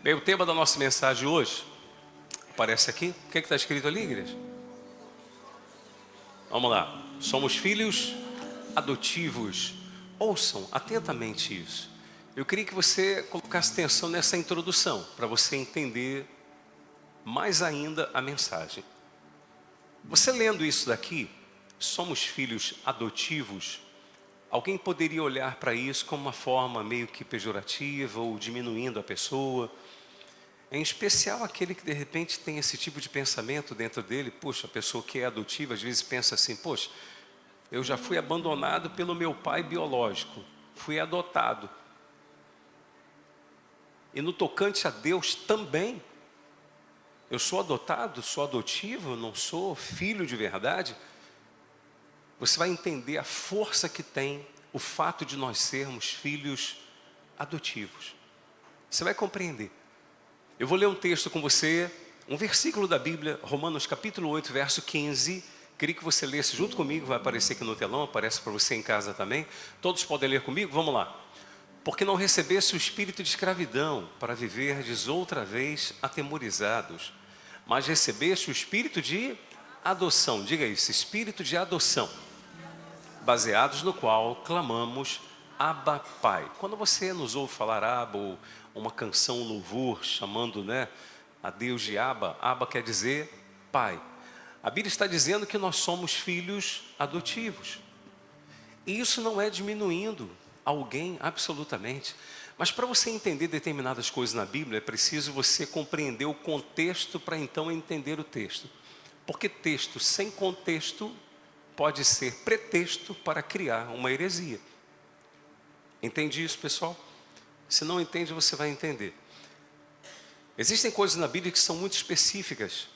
Bem, o tema da nossa mensagem hoje, aparece aqui, o que está escrito ali, igreja? Vamos lá, somos filhos adotivos. Ouçam atentamente isso. Eu queria que você colocasse atenção nessa introdução, para você entender mais ainda a mensagem. Você lendo isso daqui, somos filhos adotivos, alguém poderia olhar para isso como uma forma meio que pejorativa ou diminuindo a pessoa. Em especial aquele que de repente tem esse tipo de pensamento dentro dele. Poxa, a pessoa que é adotiva às vezes pensa assim: poxa, eu já fui abandonado pelo meu pai biológico, fui adotado. E no tocante a Deus também, eu sou adotado, sou adotivo, não sou filho de verdade. Você vai entender a força que tem o fato de nós sermos filhos adotivos. Você vai compreender. Eu vou ler um texto com você, um versículo da Bíblia, Romanos capítulo 8, verso 15. Queria que você lesse junto comigo, vai aparecer aqui no telão, aparece para você em casa também. Todos podem ler comigo? Vamos lá. Porque não recebesse o espírito de escravidão, para viverdes outra vez atemorizados, mas recebeste o espírito de adoção. Diga isso, espírito de adoção, baseados no qual clamamos Abba Pai. Quando você nos ouve falar Abba, ou uma canção, um louvor, chamando a Deus de Abba, Abba quer dizer Pai. A Bíblia está dizendo que nós somos filhos adotivos. E isso não é diminuindo alguém, absolutamente. Mas para você entender determinadas coisas na Bíblia, é preciso você compreender o contexto para então entender o texto. Porque texto sem contexto pode ser pretexto para criar uma heresia. Entende isso, pessoal? Se não entende, você vai entender. Existem coisas na Bíblia que são muito específicas.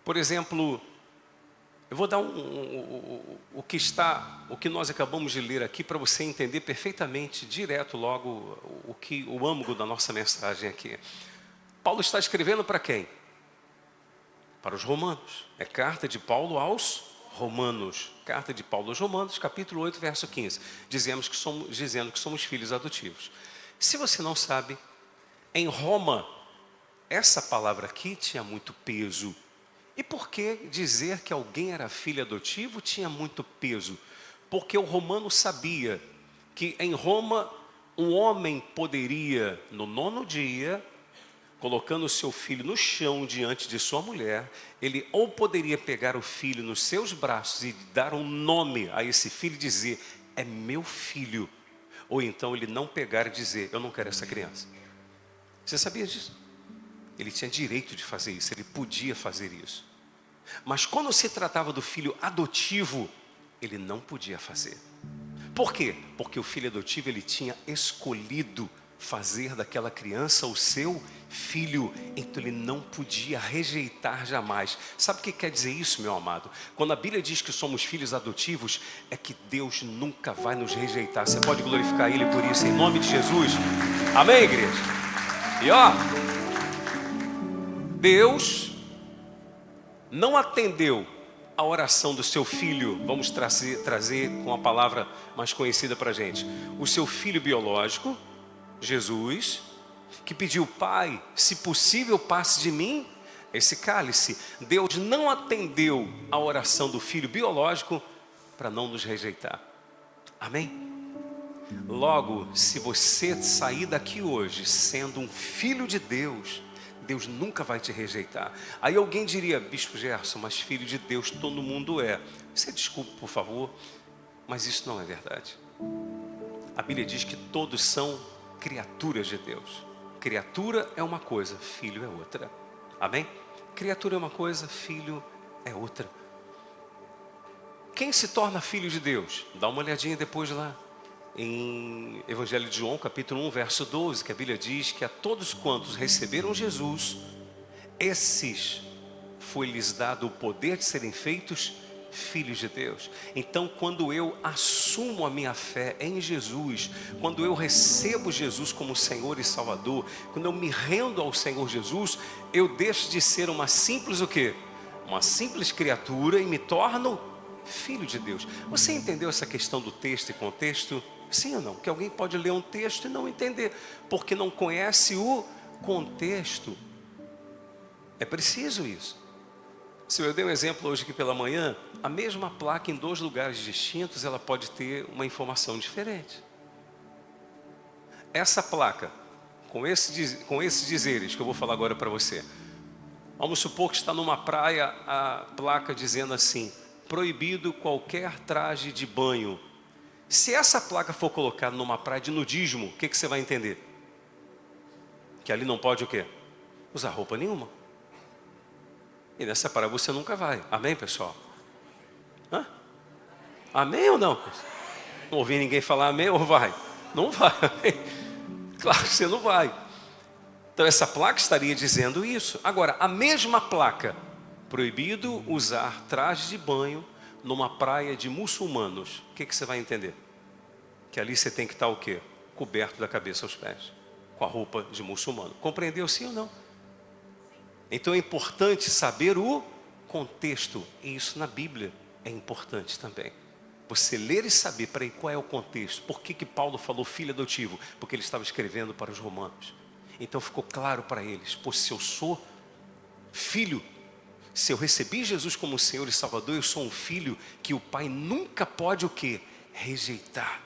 Por exemplo, eu vou dar o que nós acabamos de ler aqui para você entender perfeitamente, direto logo, o âmago da nossa mensagem aqui. Paulo está escrevendo para quem? Para os romanos. É carta de Paulo aos Romanos. Carta de Paulo aos Romanos, capítulo 8, verso 15. Dizendo que somos filhos adotivos. Se você não sabe, em Roma, essa palavra aqui tinha muito peso. E por que dizer que alguém era filho adotivo tinha muito peso? Porque o romano sabia que em Roma, um homem poderia, no 9º dia, colocando o seu filho no chão diante de sua mulher, ele ou poderia pegar o filho nos seus braços e dar um nome a esse filho e dizer: é meu filho. Ou então ele não pegar e dizer: eu não quero essa criança. Você sabia disso? Ele tinha direito de fazer isso, ele podia fazer isso. Mas quando se tratava do filho adotivo, ele não podia fazer. Por quê? Porque o filho adotivo, ele tinha escolhido fazer daquela criança o seu filho, então ele não podia rejeitar jamais. Sabe o que quer dizer isso, meu amado? Quando a Bíblia diz que somos filhos adotivos, é que Deus nunca vai nos rejeitar. Você pode glorificar Ele por isso, em nome de Jesus. Amém, igreja? E ó, Deus não atendeu a oração do seu filho. Vamos trazer com a palavra mais conhecida para a gente. O seu filho biológico, Jesus, que pediu: Pai, se possível passe de mim esse cálice. Deus não atendeu a oração do filho biológico para não nos rejeitar. Amém? Logo, se você sair daqui hoje sendo um filho de Deus, Deus nunca vai te rejeitar. Aí alguém diria: Bispo Gerson, mas filho de Deus todo mundo é. Você desculpe, por favor, mas isso não é verdade. A Bíblia diz que todos são criaturas de Deus. Criatura é uma coisa, filho é outra. Amém? Criatura é uma coisa, filho é outra. Quem se torna filho de Deus? Dá uma olhadinha depois lá em Evangelho de João, capítulo 1, verso 12, que a Bíblia diz que a todos quantos receberam Jesus, esses foi-lhes dado o poder de serem feitos filhos de Deus. Então, quando eu assumo a minha fé em Jesus, quando eu recebo Jesus como Senhor e Salvador, quando eu me rendo ao Senhor Jesus, eu deixo de ser uma simples o quê? Uma simples criatura e me torno filho de Deus. Você entendeu essa questão do texto e contexto? Sim ou não? Que alguém pode ler um texto e não entender, porque não conhece o contexto. É preciso isso. Se eu dei um exemplo hoje aqui pela manhã, a mesma placa em 2 lugares distintos, ela pode ter uma informação diferente. Essa placa, com esses dizeres que eu vou falar agora para você. Vamos supor que está numa praia a placa dizendo assim: proibido qualquer traje de banho. Se essa placa for colocada numa praia de nudismo, o que você vai entender? Que ali não pode o quê? Usar roupa nenhuma. E nessa praia você nunca vai. Amém, pessoal? Hã? Amém ou não? Não ouvi ninguém falar amém ou vai? Não vai. Claro que você não vai. Então essa placa estaria dizendo isso. Agora, a mesma placa: proibido usar traje de banho numa praia de muçulmanos. O que você vai entender? Que ali você tem que estar o quê? Coberto da cabeça aos pés, com a roupa de muçulmano. Compreendeu sim ou não? Então é importante saber o contexto. E isso na Bíblia é importante também. Você ler e saber, peraí, qual é o contexto? Por que Paulo falou filho adotivo? Porque ele estava escrevendo para os romanos. Então ficou claro para eles: pois se eu sou filho, se eu recebi Jesus como Senhor e Salvador, eu sou um filho que o pai nunca pode o quê? Rejeitar.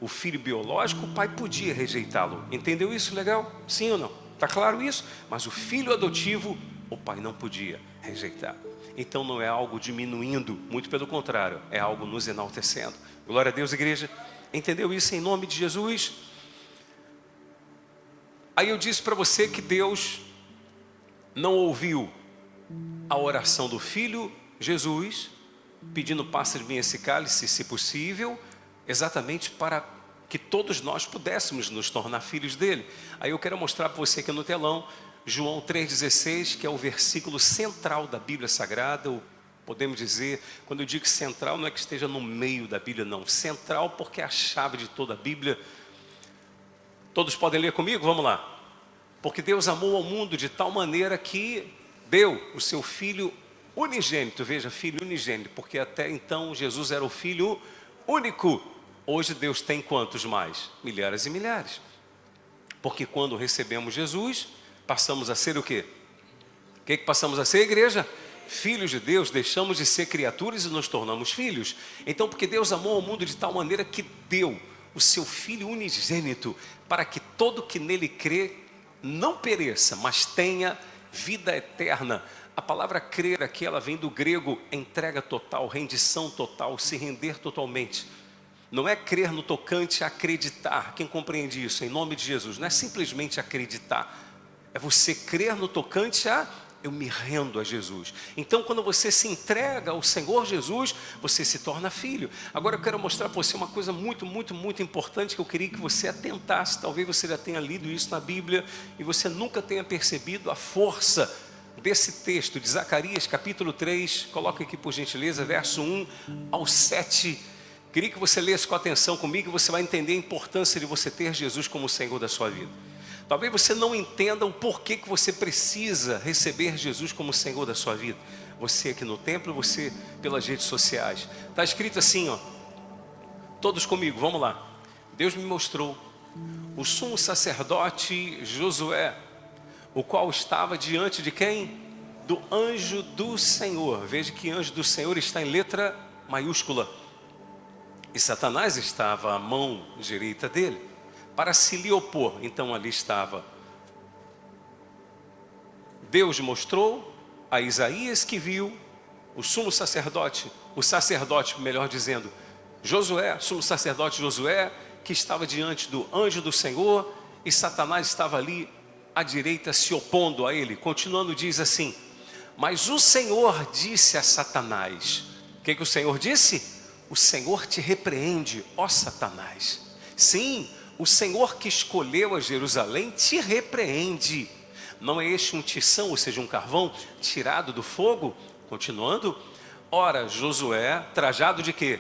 O filho biológico, o pai podia rejeitá-lo. Entendeu isso legal? Sim ou não? Está claro isso? Mas o filho adotivo, o pai não podia rejeitar. Então não é algo diminuindo, muito pelo contrário, é algo nos enaltecendo. Glória a Deus, igreja. Entendeu isso em nome de Jesus? Aí eu disse para você que Deus não ouviu a oração do Filho Jesus, pedindo: passa de mim esse cálice, se possível, exatamente para que todos nós pudéssemos nos tornar filhos dele. Aí eu quero mostrar para você aqui no telão, João 3,16, que é o versículo central da Bíblia Sagrada. Ou podemos dizer, quando eu digo central, não é que esteja no meio da Bíblia, não. Central porque é a chave de toda a Bíblia. Todos podem ler comigo? Vamos lá. Porque Deus amou ao mundo de tal maneira que deu o seu Filho unigênito. Veja, Filho unigênito, porque até então Jesus era o Filho único. Hoje Deus tem quantos mais? Milhares e milhares. Porque quando recebemos Jesus, passamos a ser o quê? O que passamos a ser, igreja? Filhos de Deus. Deixamos de ser criaturas e nos tornamos filhos. Então, porque Deus amou ao mundo de tal maneira que deu o seu Filho unigênito, para que todo que nele crê não pereça, mas tenha vida eterna. A palavra crer aqui, ela vem do grego entrega total, rendição total, se render totalmente. Não é crer no tocante a acreditar. Quem compreende isso? Em nome de Jesus. Não é simplesmente acreditar. É você crer no tocante a eu me rendo a Jesus. Então, quando você se entrega ao Senhor Jesus, você se torna filho. Agora eu quero mostrar para você uma coisa muito, muito, muito importante que eu queria que você atentasse. Talvez você já tenha lido isso na Bíblia e você nunca tenha percebido a força desse texto de Zacarias, capítulo 3. Coloca aqui por gentileza, verso 1 ao 7. Queria que você lesse com atenção comigo e você vai entender a importância de você ter Jesus como Senhor da sua vida. Talvez você não entenda o porquê que você precisa receber Jesus como Senhor da sua vida. Você aqui no templo, você pelas redes sociais. Está escrito assim, ó. Todos comigo, vamos lá. Deus me mostrou o sumo sacerdote Josué, o qual estava diante de quem? Do anjo do Senhor. Veja que anjo do Senhor está em letra maiúscula. E Satanás estava à mão direita dele, para se lhe opor. Então ali estava. Deus mostrou a Isaías que viu o sumo sacerdote, o sacerdote, melhor dizendo, Josué, sumo sacerdote Josué, que estava diante do anjo do Senhor, e Satanás estava ali à direita se opondo a ele. Continuando diz assim: mas o Senhor disse a Satanás. O que o Senhor disse? O Senhor te repreende, ó Satanás. Sim, o Senhor que escolheu a Jerusalém te repreende. Não é este um tição, ou seja, um carvão tirado do fogo? Continuando. Ora, Josué, trajado de quê?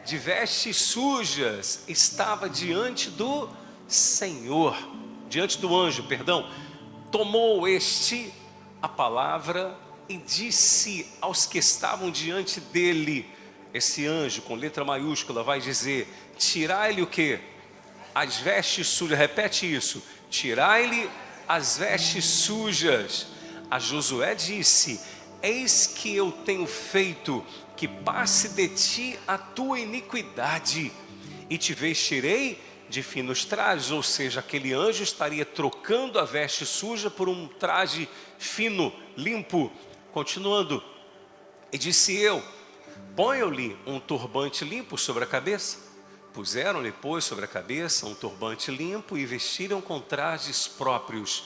De vestes sujas, estava diante do Senhor, diante do anjo, perdão. Tomou este a palavra e disse aos que estavam diante dele. Esse anjo com letra maiúscula vai dizer: tirai-lhe o quê? As vestes sujas. Repete isso: tirai-lhe as vestes sujas. A Josué disse: eis que eu tenho feito que passe de ti a tua iniquidade, e te vestirei de finos trajes. Ou seja, aquele anjo estaria trocando a veste suja por um traje fino, limpo. Continuando, e disse eu: ponham-lhe um turbante limpo sobre a cabeça. Puseram-lhe, pois, sobre a cabeça um turbante limpo e vestiram com trajes próprios.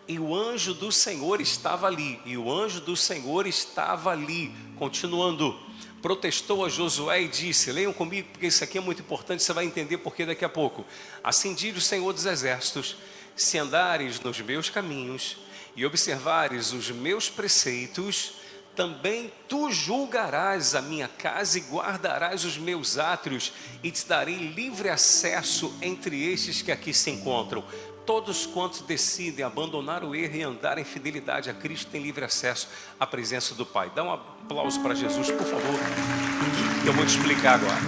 E o anjo do Senhor estava ali. E o anjo do Senhor estava ali. Continuando, protestou a Josué e disse, leiam comigo porque isso aqui é muito importante, você vai entender porque daqui a pouco. Assim diz o Senhor dos Exércitos: se andares nos meus caminhos e observares os meus preceitos, também tu julgarás a minha casa e guardarás os meus átrios, e te darei livre acesso entre estes que aqui se encontram. Todos quantos decidem abandonar o erro e andar em fidelidade a Cristo têm livre acesso à presença do Pai. Dá um aplauso para Jesus, por favor. Eu vou te explicar agora.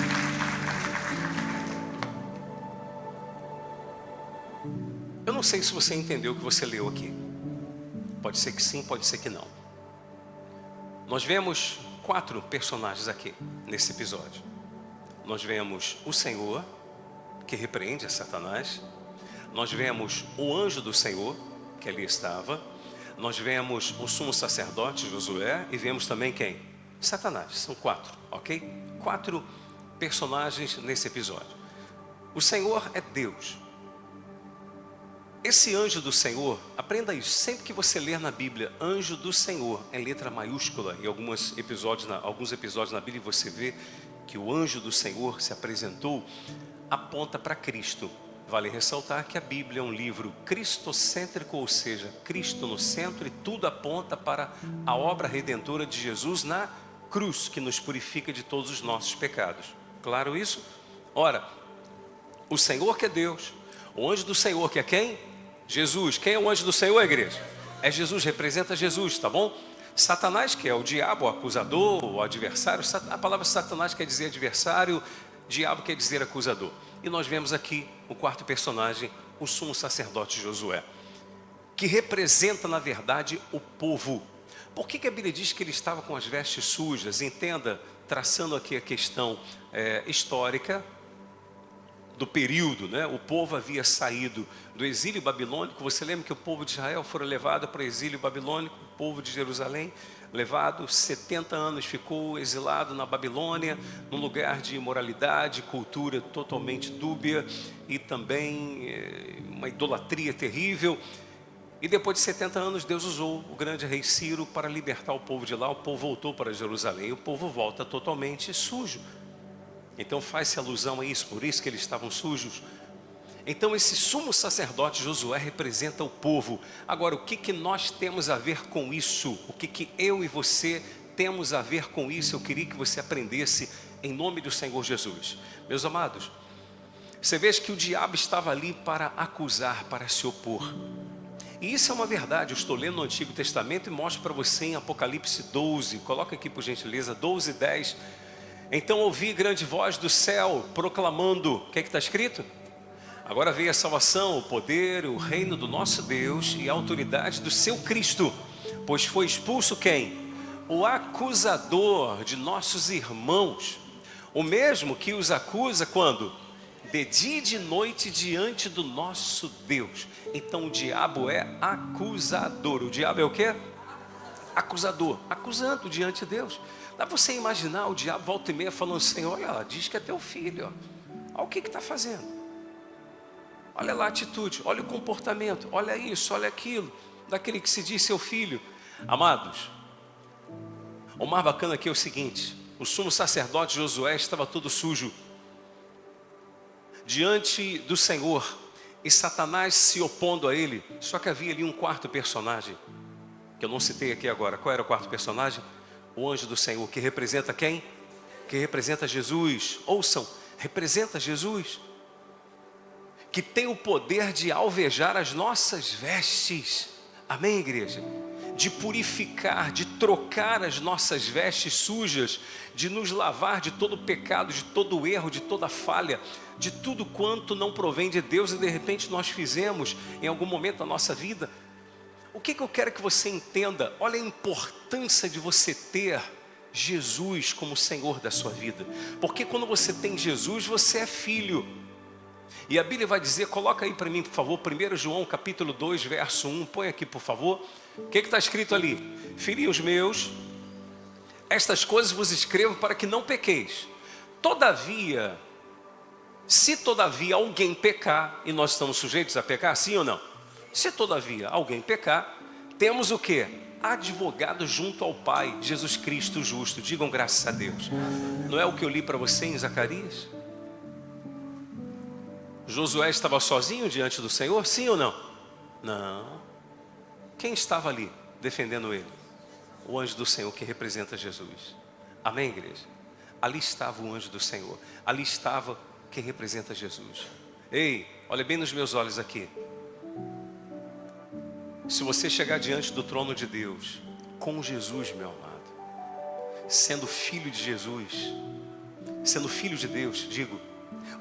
Eu não sei se você entendeu o que você leu aqui. Pode ser que sim, pode ser que não. Nós vemos 4 personagens aqui nesse episódio. Nós vemos o Senhor, que repreende a Satanás. Nós vemos o anjo do Senhor, que ali estava. Nós vemos o sumo sacerdote Josué. E vemos também quem? Satanás. São 4, ok? 4 personagens nesse episódio. O Senhor é Deus. Esse anjo do Senhor, aprenda isso, sempre que você ler na Bíblia, anjo do Senhor, em letra maiúscula, em alguns episódios na Bíblia você vê que o anjo do Senhor se apresentou, aponta para Cristo. Vale ressaltar que a Bíblia é um livro cristocêntrico, ou seja, Cristo no centro, e tudo aponta para a obra redentora de Jesus na cruz, que nos purifica de todos os nossos pecados. Claro isso? Ora, o Senhor que é Deus, o anjo do Senhor que é quem? Jesus. Quem é o anjo do Senhor, igreja? É Jesus, representa Jesus, tá bom? Satanás, que é o diabo, o acusador, o adversário. A palavra Satanás quer dizer adversário, diabo quer dizer acusador. E nós vemos aqui o 4º personagem, o sumo sacerdote Josué, que representa na verdade o povo. Por que a Bíblia diz que ele estava com as vestes sujas? Entenda, traçando aqui a questão histórica do período, né? O povo havia saído do exílio babilônico. Você lembra que o povo de Israel foi levado para o exílio babilônico? O povo de Jerusalém, levado 70 anos, ficou exilado na Babilônia, num lugar de imoralidade, cultura totalmente dúbia e também uma idolatria terrível. E depois de 70 anos, Deus usou o grande rei Ciro para libertar o povo de lá. O povo voltou para Jerusalém e o povo volta totalmente sujo. Então faz-se alusão a isso, por isso que eles estavam sujos. Então esse sumo sacerdote Josué representa o povo. Agora, o que nós temos a ver com isso? O que eu e você temos a ver com isso? Eu queria que você aprendesse em nome do Senhor Jesus. Meus amados, você vê que o diabo estava ali para acusar, para se opor. E isso é uma verdade. Eu estou lendo no Antigo Testamento e mostro para você em Apocalipse 12. Coloca aqui por gentileza, 12:10. Então ouvi grande voz do céu proclamando, o que está escrito? Agora veio a salvação, o poder, o reino do nosso Deus e a autoridade do seu Cristo, pois foi expulso quem? O acusador de nossos irmãos, o mesmo que os acusa quando? De dia e de noite diante do nosso Deus. Então o diabo é acusador. O diabo é o quê? Acusador, acusando diante de Deus. Dá para você imaginar o diabo volta e meia falando assim, olha, diz que é teu filho, ó. Olha o que está fazendo. Olha lá a atitude, olha o comportamento, olha isso, olha aquilo, daquele que se diz seu filho. Amados, o mais bacana aqui é o seguinte, o sumo sacerdote Josué estava todo sujo diante do Senhor e Satanás se opondo a ele. Só que havia ali um 4º personagem, que eu não citei aqui agora. Qual era o 4º personagem? O anjo do Senhor, que representa quem? Que representa Jesus. Ouçam, representa Jesus, que tem o poder de alvejar as nossas vestes. Amém, igreja? De purificar, de trocar as nossas vestes sujas, de nos lavar de todo pecado, de todo erro, de toda falha, de tudo quanto não provém de Deus e de repente nós fizemos em algum momento da nossa vida. O que eu quero que você entenda? Olha a importância de você ter Jesus como Senhor da sua vida. Porque quando você tem Jesus, você é filho. E a Bíblia vai dizer, coloca aí para mim, por favor, 1 João capítulo 2, verso 1, põe aqui, por favor. O que está escrito ali? Filhinhos meus, estas coisas vos escrevo para que não pequeis. Todavia, se todavia alguém pecar, e nós estamos sujeitos a pecar, sim ou não? Se todavia alguém pecar, temos o quê? Advogado junto ao Pai, Jesus Cristo justo. Digam graças a Deus. Não é o que eu li para você em Zacarias? Josué estava sozinho diante do Senhor, sim ou não? Não. Quem estava ali defendendo ele? O anjo do Senhor que representa Jesus. Amém, igreja? Ali estava o anjo do Senhor. Ali estava quem representa Jesus. Ei, olha bem nos meus olhos aqui. Se você chegar diante do trono de Deus, com Jesus, meu amado, sendo filho de Jesus, sendo filho de Deus, digo,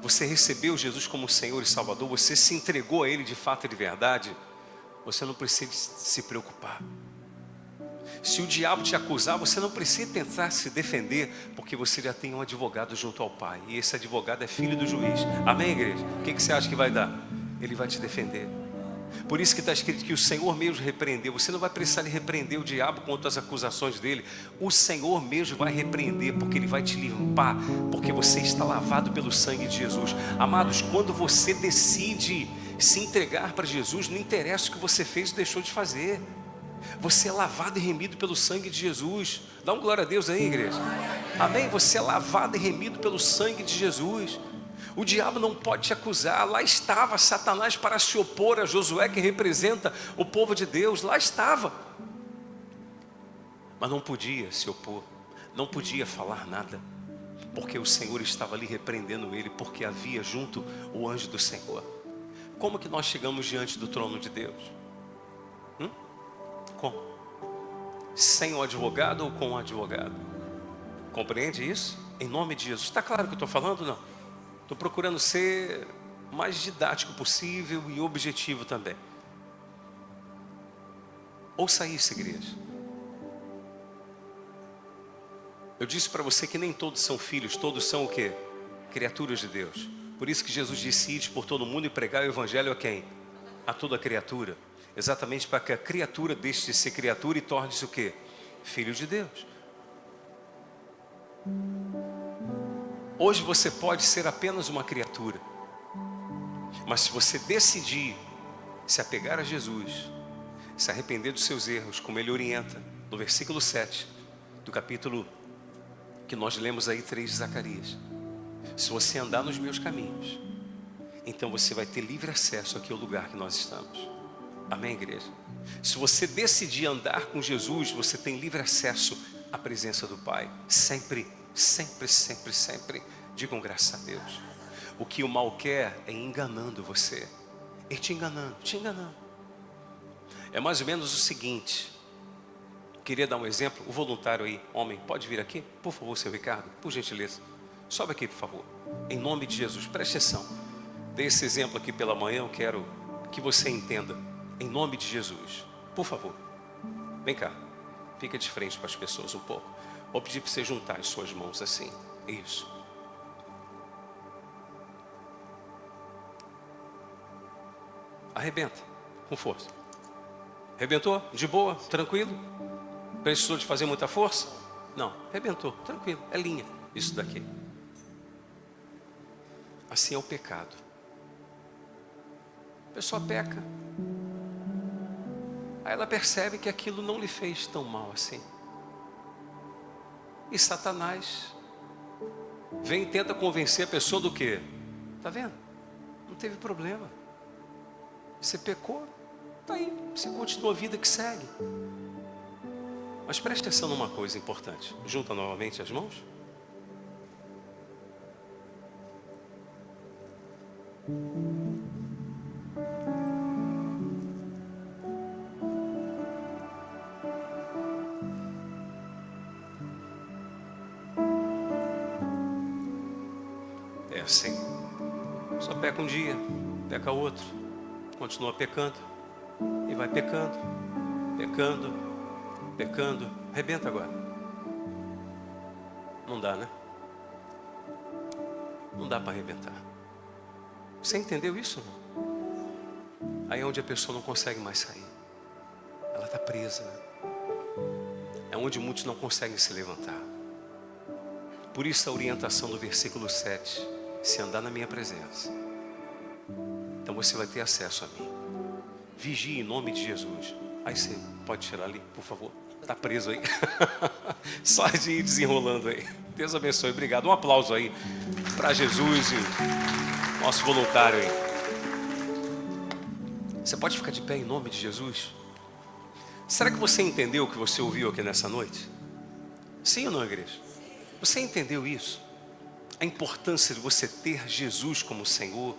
você recebeu Jesus como Senhor e Salvador, você se entregou a Ele de fato e de verdade, você não precisa se preocupar. Se o diabo te acusar, você não precisa tentar se defender, porque você já tem um advogado junto ao Pai, e esse advogado é filho do juiz. Amém, igreja? O que você acha que vai dar? Ele vai te defender. Por isso que está escrito que o Senhor mesmo repreendeu. Você não vai precisar repreender o diabo contra as acusações dele. O Senhor mesmo vai repreender, porque Ele vai te limpar, porque você está lavado pelo sangue de Jesus. Amados, quando você decide se entregar para Jesus, não interessa o que você fez ou deixou de fazer. Você é lavado e remido pelo sangue de Jesus. Dá um glória a Deus aí, igreja. Amém? Você é lavado e remido pelo sangue de Jesus. O diabo não pode te acusar. Lá estava Satanás para se opor a Josué, que representa o povo de Deus. Lá estava. Mas não podia se opor. Não podia falar nada. Porque o Senhor estava ali repreendendo ele. Porque havia junto o anjo do Senhor. Como que nós chegamos diante do trono de Deus? Como? Sem o advogado ou com o advogado? Compreende isso? Em nome de Jesus. Está claro o que eu estou falando? Não. Estou procurando ser o mais didático possível e objetivo também. Ouça isso, igreja. Eu disse para você que nem todos são filhos, todos são o quê? Criaturas de Deus. Por isso que Jesus disse: ide por todo mundo e pregar o evangelho a quem? A toda criatura. Exatamente para que a criatura deixe de ser criatura e torne-se o quê? Filho de Deus. Hoje você pode ser apenas uma criatura. Mas se você decidir se apegar a Jesus, se arrepender dos seus erros, como Ele orienta, no versículo 7 do capítulo que nós lemos aí 3 de Zacarias. Se você andar nos meus caminhos, então você vai ter livre acesso aqui ao lugar que nós estamos. Amém, igreja? Se você decidir andar com Jesus, você tem livre acesso à presença do Pai. Sempre, sempre, sempre, sempre. Digam graças a Deus. O que o mal quer é enganando você. Ele te enganando, te enganando. É mais ou menos o seguinte. Queria dar um exemplo. O voluntário aí, homem, pode vir aqui? Por favor, seu Ricardo, por gentileza. Sobe aqui, por favor. Em nome de Jesus, preste atenção. Dê esse exemplo aqui pela manhã, eu quero que você entenda. Em nome de Jesus, por favor, vem cá, fica de frente para as pessoas um pouco. Vou pedir para você juntar as suas mãos assim, isso. Arrebenta, com força. Arrebentou? De boa? Tranquilo? Precisou de fazer muita força? Não, arrebentou, tranquilo, é linha, isso daqui. Assim é o pecado. A pessoa peca. Aí ela percebe que aquilo não lhe fez tão mal assim. E Satanás vem e tenta convencer a pessoa do quê? Está vendo? Não teve problema. Você pecou, está aí. Você continua a vida que segue. Mas preste atenção numa coisa importante. Junta novamente as mãos. É assim. Só peca um dia, peca outro, continua pecando e vai pecando pecando, pecando. Arrebenta agora. Não dá, né? Não dá para arrebentar. Você entendeu isso? Não? Aí é onde a pessoa não consegue mais sair. Ela está presa. É onde muitos não conseguem se levantar. Por isso a orientação do versículo 7. Se andar na minha presença, então você vai ter acesso a mim. Vigie em nome de Jesus. Aí você pode tirar ali, por favor. Está preso aí. Só de ir desenrolando aí. Deus abençoe. Obrigado. Um aplauso aí para Jesus e nosso voluntário aí. Você pode ficar de pé em nome de Jesus? Será que você entendeu o que você ouviu aqui nessa noite? Sim ou não, igreja? Você entendeu isso? A importância de você ter Jesus como Senhor.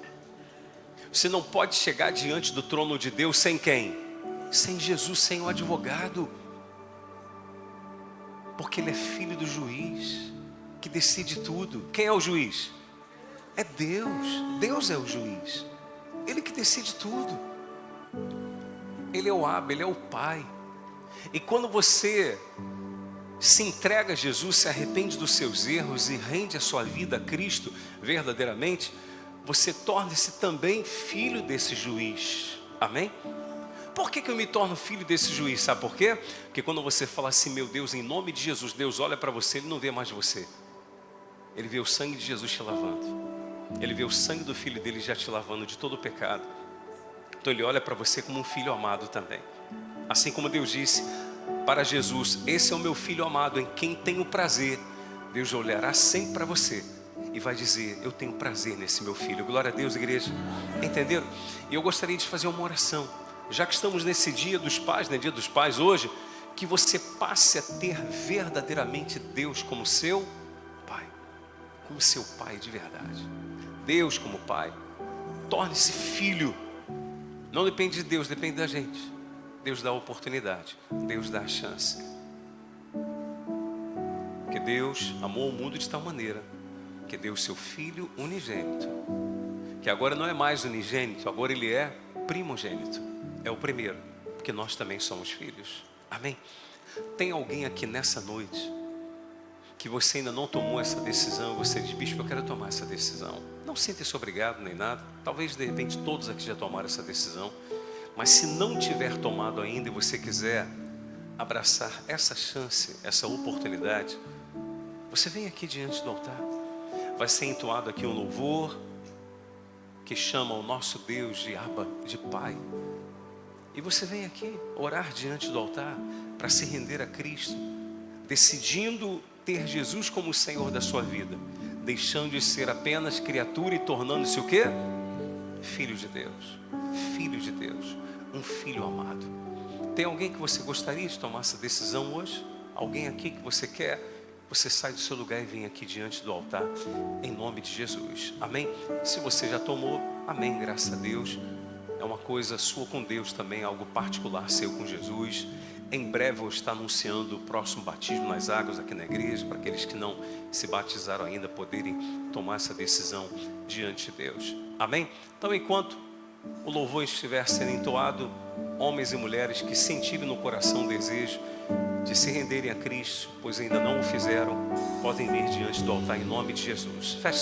Você não pode chegar diante do trono de Deus sem quem? Sem Jesus, sem o advogado. Porque Ele é filho do juiz, que decide tudo. Quem é o juiz? É Deus. Deus é o juiz. Ele que decide tudo. Ele é o Abba, Ele é o Pai. E quando você se entrega a Jesus, se arrepende dos seus erros e rende a sua vida a Cristo verdadeiramente, você torna-se também filho desse juiz. Amém? Por que eu me torno filho desse juiz? Sabe por quê? Porque quando você fala assim, meu Deus, em nome de Jesus, Deus olha para você, Ele não vê mais você. Ele vê o sangue de Jesus te lavando. Ele vê o sangue do Filho dele já te lavando de todo o pecado. Então Ele olha para você como um filho amado também. Assim como Deus disse para Jesus, esse é o meu filho amado, em quem tenho prazer. Deus olhará sempre para você e vai dizer, eu tenho prazer nesse meu filho. Glória a Deus, igreja. Entenderam? E eu gostaria de fazer uma oração. Já que estamos nesse dia dos pais, né, dia dos pais hoje, que você passe a ter verdadeiramente Deus como seu Pai. Como seu Pai de verdade. Deus como Pai. Torne-se filho. Não depende de Deus, depende da gente. Deus dá a oportunidade, Deus dá a chance. Porque Deus amou o mundo de tal maneira que deu o seu Filho unigênito, que agora não é mais unigênito, agora Ele é primogênito, é o primeiro, porque nós também somos filhos. Amém? Tem alguém aqui nessa noite que você ainda não tomou essa decisão? Você diz, bispo, eu quero tomar essa decisão. Não sinta-se obrigado nem nada. Talvez de repente todos aqui já tomaram essa decisão. Mas se não tiver tomado ainda e você quiser abraçar essa chance, essa oportunidade, você vem aqui diante do altar. Vai ser entoado aqui um louvor que chama o nosso Deus de Abba, de Pai. E você vem aqui orar diante do altar para se render a Cristo, decidindo ter Jesus como o Senhor da sua vida, deixando de ser apenas criatura e tornando-se o quê? Filho de Deus. Filho de Deus. Um filho amado. Tem alguém que você gostaria de tomar essa decisão hoje? Alguém aqui que você quer? Você sai do seu lugar e vem aqui diante do altar, em nome de Jesus. Amém? Se você já tomou, amém, graças a Deus. É uma coisa sua com Deus também, algo particular seu com Jesus. Em breve eu vou estar anunciando o próximo batismo nas águas aqui na igreja, para aqueles que não se batizaram ainda poderem tomar essa decisão diante de Deus. Amém? Então, enquanto o louvor estiver sendo entoado, homens e mulheres que sentirem no coração o desejo de se renderem a Cristo, pois ainda não o fizeram, podem vir diante do altar em nome de Jesus. Feche